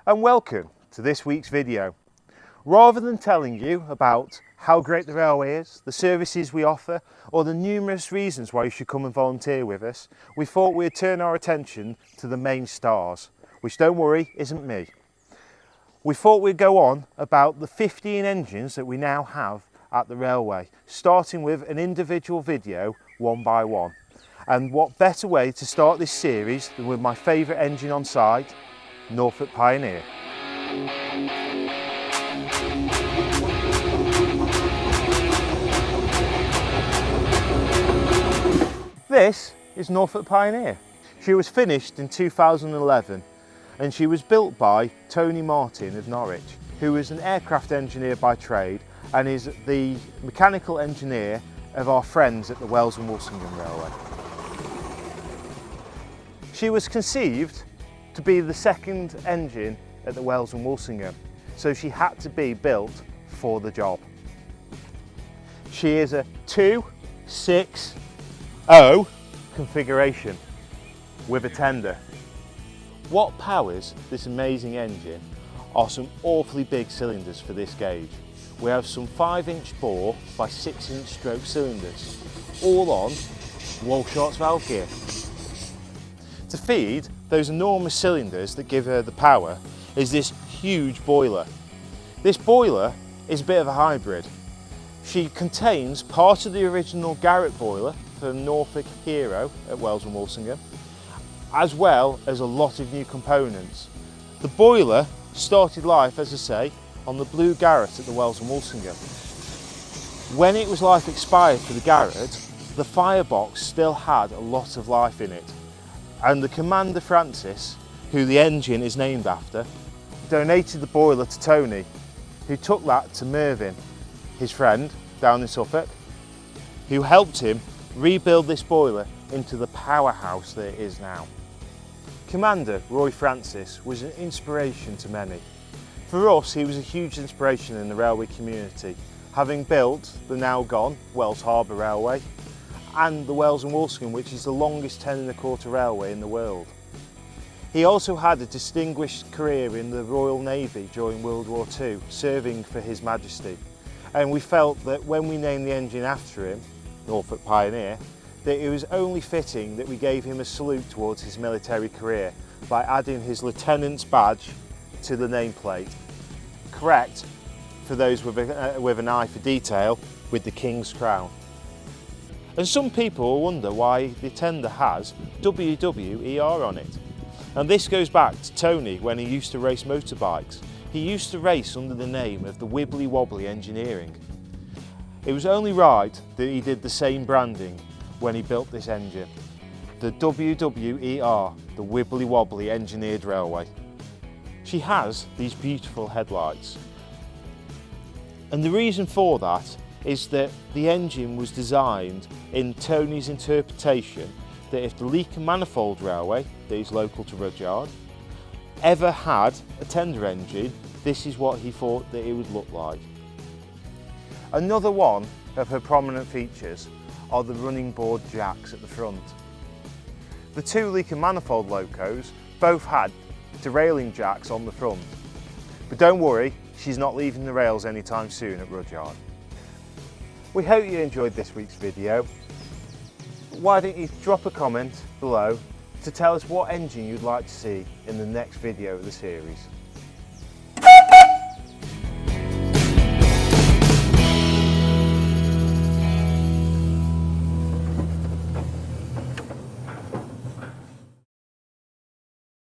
and welcome to this week's video. Rather than telling you about how great the railway is, the services we offer, or the numerous reasons why you should come and volunteer with us, we thought we'd turn our attention to the main stars, which, don't worry, isn't me. We thought we'd go on about the 15 engines that we now have at the railway, starting with an individual video one by one. And what better way to start this series than with my favourite engine on site, Norfolk Pioneer. This is Norfolk Pioneer. She was finished in 2011 and she was built by Tony Martin of Norwich, who is an aircraft engineer by trade and is the mechanical engineer of our friends at the Wells and Walsingham Railway. She was conceived to be the second engine at the Wells and Walsingham, so she had to be built for the job. She is a 2-6-0 configuration with a tender. What powers this amazing engine are some awfully big cylinders for this gauge. We have some 5-inch bore by 6-inch stroke cylinders, all on Walshart's valve gear. To feed those enormous cylinders that give her the power is this huge boiler. This boiler is a bit of a hybrid. She contains part of the original Garrett Boiler from Norfolk Hero at Wells and Walsingham, as well as a lot of new components. The boiler started life, as I say, on the blue Garrett at the Wells and Walsingham. When it was life expired for the Garrett, the firebox still had a lot of life in it. And the Commander Francis, who the engine is named after, donated the boiler to Tony, who took that to Mervyn, his friend down in Suffolk, who helped him rebuild this boiler into the powerhouse that it is now. Commander Roy Francis was an inspiration to many. For us, he was a huge inspiration in the railway community, having built the now gone Wells Harbour Railway and the Wells and Walsingham, which is the longest 10¼ railway in the world. He also had a distinguished career in the Royal Navy during World War II, serving for His Majesty. And we felt that when we named the engine after him, Norfolk Pioneer, that it was only fitting that we gave him a salute towards his military career by adding his lieutenant's badge to the nameplate. Correct, for those with an eye for detail, with the King's crown. And some people will wonder why the tender has WWER on it. And this goes back to Tony when he used to race motorbikes. He used to race under the name of the Wibbly Wobbly Engineering. It was only right that he did the same branding when he built this engine. The WWER, the Wibbly Wobbly Engineered Railway. She has these beautiful headlights. And the reason for that is that the engine was designed in Tony's interpretation that if the Leaker Manifold Railway, that is local to Rudyard, ever had a tender engine, this is what he thought that it would look like. Another one of her prominent features are the running board jacks at the front. The two Leaker Manifold locos both had derailing jacks on the front, but don't worry, she's not leaving the rails anytime soon at Rudyard. We hope you enjoyed this week's video. Why don't you drop a comment below to tell us what engine you'd like to see in the next video of the series.